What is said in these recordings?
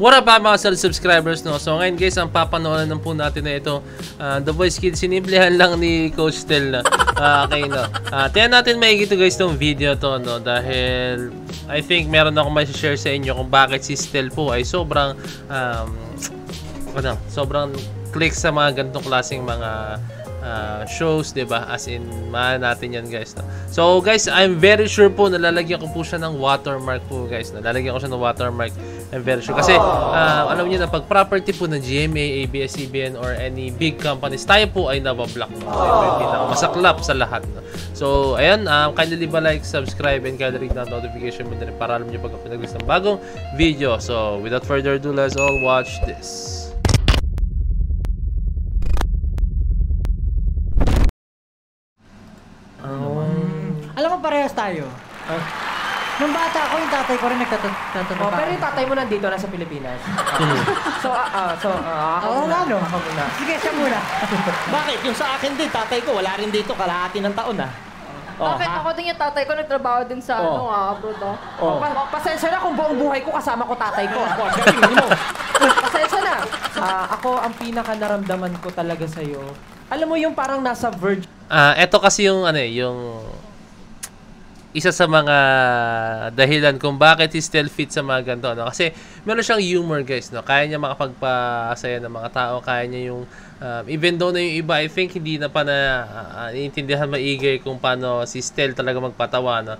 What up mga subscribers, no? So ngayon guys, ang papanoorin lang po natin na ito, The Voice Kids, sinimplihan lang ni Coach Tel na. Okay, no? Tingnan natin maigito guys tong video to, no? Dahil I think meron ako may share sa inyo kung bakit si Tel po ay sobrang sobrang click sa mga ganitong klaseng mga shows, diba? As in, mahal natin yan guys, no? So guys, I'm very sure po nalalagyan ko po siya ng watermark po guys, no? Nalalagyan ko siya ng watermark. I'm very sure kasi alam niyo na pag property po ng GMA, ABS-CBN or any big companies, tayo po ay nabablock, no? Masaklap sa lahat, no? So ayan, kindly leave a like, subscribe, and kindly ring the notification bell din para alam niyo pag pinag-release ng bagong video. So without further ado, let's all watch this. Alam mo, parehas tayo. Nung bata ako, yung tatay ko rin nagtatanong. Pero yung tatay mo nandito, nasa Pilipinas. Oo nga, no? Ako muna. Sige, siya muna. Bakit? Yung sa akin din, tatay ko, wala rin dito, kalahati ng taon, Bakit? Ako din yung tatay ko, nagtrabaho din sa abroad, Pasensya na kung buong buhay ko kasama ko tatay ko. Galing mo. Pasensya na. Ako, ang pinaka naramdaman ko talaga sa'yo, alam mo yung parang nasa verge. Ito kasi yung yung isa sa mga dahilan kung bakit he still fit sa mga ganito, no? Kasi meron siyang humor guys, no? Kaya niya makapagpasaya ng mga tao, kaya niya yung even though na yung iba I think hindi na pa na naiintindihan maigi kung paano si Stel talaga magpatawa, no?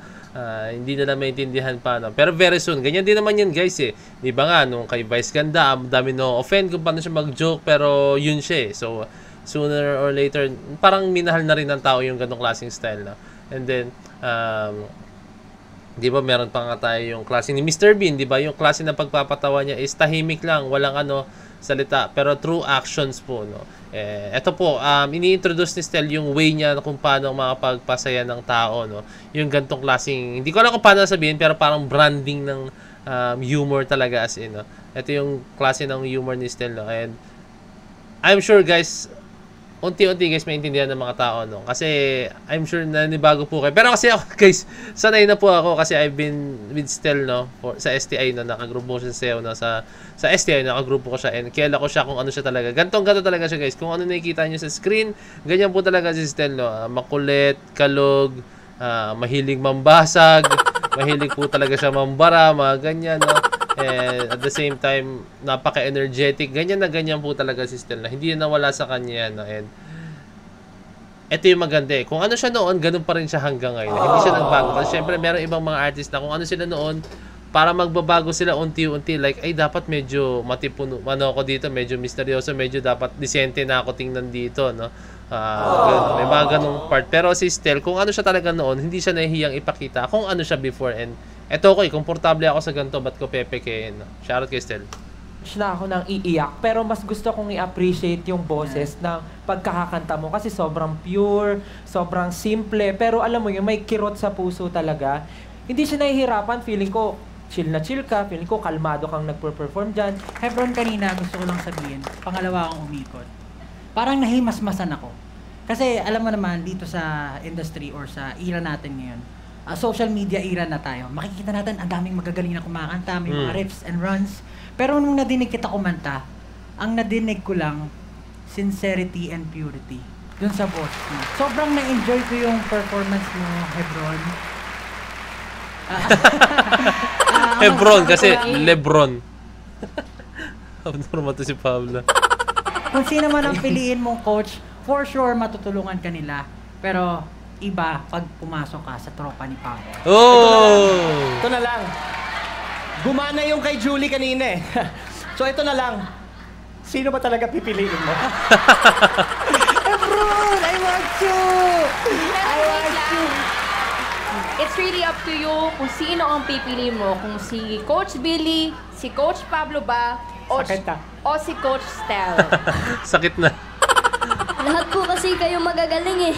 Hindi na maintindihan pa, no? Pero very soon, ganyan din naman yan guys eh. Di ba nga, nung kay Vice Ganda, dami no offend kung paano siya mag-joke, pero yun siya eh. So sooner or later, parang minahal na rin ng tao yung ganong klaseng style, no? And then, di ba meron pa nga tayo yung klase ni Mr. Bean, di ba? Yung klase ng pagpapatawa niya is tahimik lang, walang salita, pero true actions po, no? Ito po, ini-introduce ni Stel yung way niya kung paano makapagpasaya ng tao, no? Yung gantong klaseng, hindi ko alam kung paano sabihin, pero parang branding ng humor talaga as in, no? Ito yung klase ng humor ni Stel, no? And I'm sure guys, unti-unti guys maintindihan ng mga tao, no? Kasi I'm sure na nibago po kayo. Pero kasi ako guys, sanay na po ako kasi I've been with Stel, no? Sa STI, no? Nakagrupo siya sayo, no? Sa STI, nakagrupo ko siya. And kilala ko siya kung ano siya talaga. Gantong-ganto talaga siya guys. Kung ano nakikita niyo sa screen, ganyan po talaga si Stel, no? Makulit, kalog, mahilig mambasag, mahilig po talaga siya mambara, mga ganyan, no? And at the same time, napaka-energetic. Ganyan na ganyan po talaga si Stel, na hindi na nawala sa kanya, no? And ito yung maganda eh. Kung ano siya noon, ganun pa rin siya hanggang ngayon. Hindi siya nagbago. Kasi syempre, meron ibang mga artist na kung ano sila noon, para magbabago sila unti-unti. Like, ay, dapat medyo matipuno. Ano ako dito, medyo misteryoso. Medyo dapat disente na ako tingnan dito, no? May mga ganung part. Pero si Stel, kung ano siya talaga noon, hindi siya nahihiyang ipakita kung ano siya before. And eto ko, komportable ako sa ganito, ba't ko pepekein? Shoutout kay Stel. Na ako nang iiyak, pero mas gusto kong i-appreciate yung boses ng pagkakakanta mo kasi sobrang pure, sobrang simple, pero alam mo yun, may kirot sa puso talaga. Hindi siya nahihirapan, feeling ko chill na chill ka, feeling ko kalmado kang nagper-perform dyan. Hebron, kanina gusto ko lang sabihin, pangalawa akong umikot. Parang nahimasmasan ako. Kasi alam mo naman, dito sa industry or sa era natin ngayon, social media era na tayo. Makikita natin ang daming magagaling na kumakanta, may mga riffs and runs. Pero nung nadinig kita kumanta, ang nadinig ko lang, sincerity and purity. Dun sa boss mo. Sobrang na-enjoy ko yung performance mo, Hebron. Hebron kasi Lebron. Abnormal to si Pablo. Kung sino man ang piliin mong coach, for sure matutulungan ka nila. Pero iba pag pumasok ka sa tropa ni Pablo. Ito na lang. Gumana yung kay Julie kanina eh. So ito na lang. Sino ba talaga pipiliin mo? Hebron, I want you! I want you! It's really up to you kung sino ang pipili mo. Kung si Coach Billy, si Coach Pablo ba, o si Coach Stel. Sakit na. Lahat po kasi kayo magagaling eh.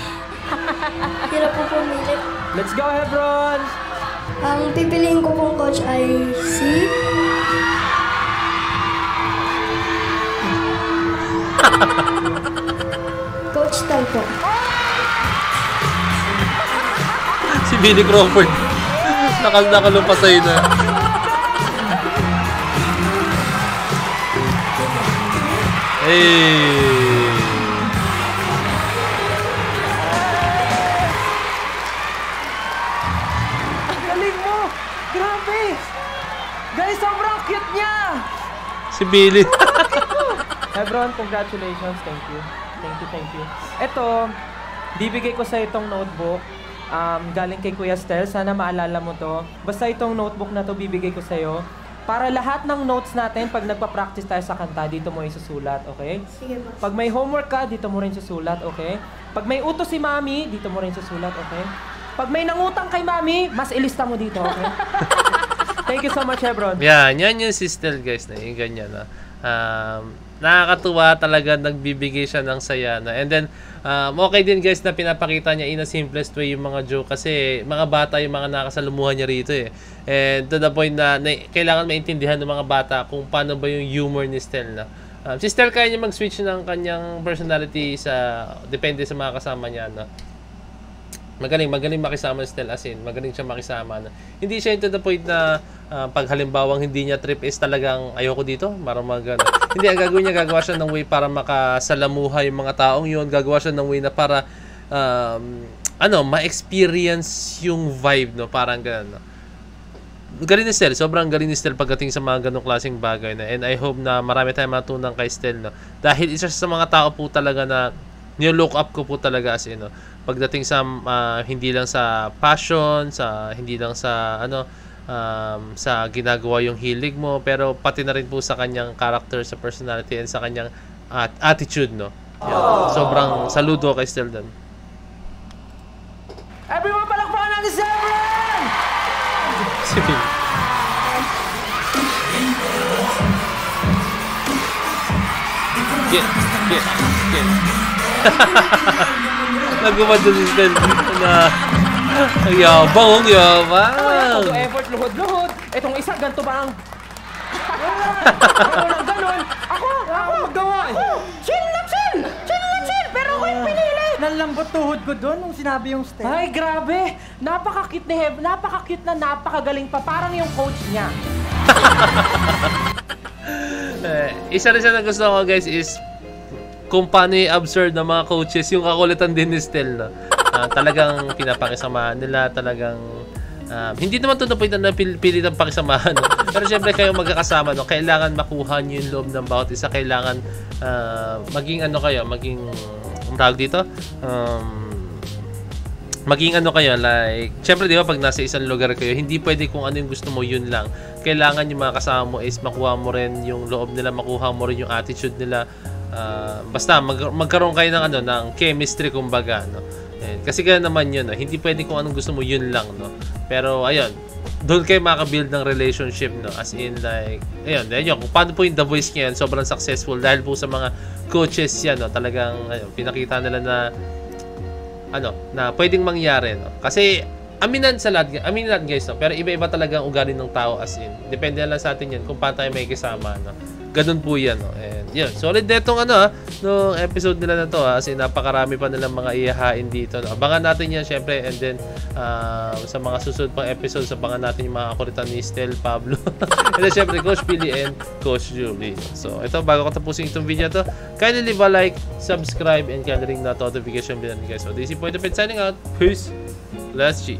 Hirap po pumili. Let's go, Hebron! Ang pipiliin ko pong coach ay si... Coach Stel po. Si Billy Crawford. Nakalumpa sa'yo na. Hey! Ang galing mo! Grabe! Guys, sobrang cute niya! Si Billy. Hebron, congratulations. Thank you. Thank you. Ito, bibigay ko sa itong notebook. Galing kay Kuya Stel. Sana maalala mo to. Basta itong notebook na to bibigay ko sa'yo. Para lahat ng notes natin, pag nagpa-practice tayo sa kanta, dito mo isusulat, okay? Sige, boss. Pag may homework ka, dito mo rin susulat, okay? Pag may utos si Mami, dito mo rin susulat, okay? Pag may nangutang kay Mami, mas ilista mo dito, okay? Thank you so much, Hebron. Yan yung si Stel, guys, na yung ganyan, na. Nakakatuwa talaga, nagbibigay siya ng saya, na. And then, okay din, guys, na pinapakita niya in a simplest way yung mga joke kasi mga bata yung mga nakasalumuhan niya rito, eh. And to the point na kailangan maintindihan ng mga bata kung paano ba yung humor ni Stel, na. Si Stel kaya niya mag-switch ng kanyang personality depende sa mga kasama niya, na. Magaling makisama si Stel, as in, magaling siya makisama, na. Hindi siya to the point na pag halimbawang hindi niya trip is talagang ayoko dito, parang hindi, ang gagawin niya, gagawa siya ng way para makasalamuha yung mga taong yun, gagawa siya ng way na para ma-experience yung vibe, no, parang gano'n, no. Galing ni Stel, sobrang galing ni Stel pagdating sa mga ganong klaseng bagay, na. And I hope na marami tayong matutunan kay Stel, no, dahil isa sa mga tao po talaga na nilook up ko po talaga, as in, no, pagdating sa hindi lang sa passion, hindi lang sa sa ginagawa yung hilig mo, pero pati na rin po sa kanyang character, sa personality, and sa kanyang attitude, no. Yan. Sobrang saludo kay Stel doon. Everyone, palakpakan natin si Hebron! Si Bill. Get. Nagumad doon si Stel na ang yabang. Todo effort, luhod. Etong isa, ganito ba ang... Ganon. Ako maggawa eh. Chill. Pero ako yung pinili. Nalambot tuhod ko doon nung sinabi yung step. Ay, grabe. Napaka-cute ni Heb. Napaka-cute na napakagaling pa. Parang yung coach niya. Isa rin siya na gusto ko, guys, is kung paano i-absorb ng mga coaches yung kakulitan din ni Stel, no? Talagang pinapakisamahan nila, talagang hindi naman to the point na pilit ang pakisamahan, no? Pero syempre kayo magkakasama, no? Kailangan makuha nyo yung loob ng bawat isa, kailangan maging maging tawag dito, maging like, syempre di ba pag nasa isang lugar kayo, hindi pwede kung ano yung gusto mo, yun lang. Kailangan yung mga kasama mo is makuha mo rin yung loob nila, makuha mo rin yung attitude nila. Basta magkaroon kayo ng ng chemistry, kumbaga, no. Kasi kaya naman yun, no? Hindi pwede kung anong gusto mo, yun lang, no. Pero ayun, doon kayo makabuild ng relationship, no. As in, like, ayun, kung paano po yung The Voice ngayon, sobrang successful dahil po sa mga coaches yan, no. Talagang pinakita nila na na pwedeng mangyari, no. Kasi aminan lahat, guys, no. Pero iba-iba talaga ang ugali ng tao, as in. Depende lang sa atin yan kung paano tayo may kasama, no. Ganun po yan, no. And yun, solid na itong no episode nila na to, kasi napakarami pa nilang mga ihahain dito, no. Abangan natin yan, syempre, and then sa mga susunod pang episodes, abangan natin yung mga kulitan ni Stel, Pablo, and then syempre Coach Billy and Coach Julie. So ito, bago ko tapusin itong video to, kindly leave a like, subscribe, and kindly ring the notification bell, guys. So this is Point of It signing out. Peace. Let's G.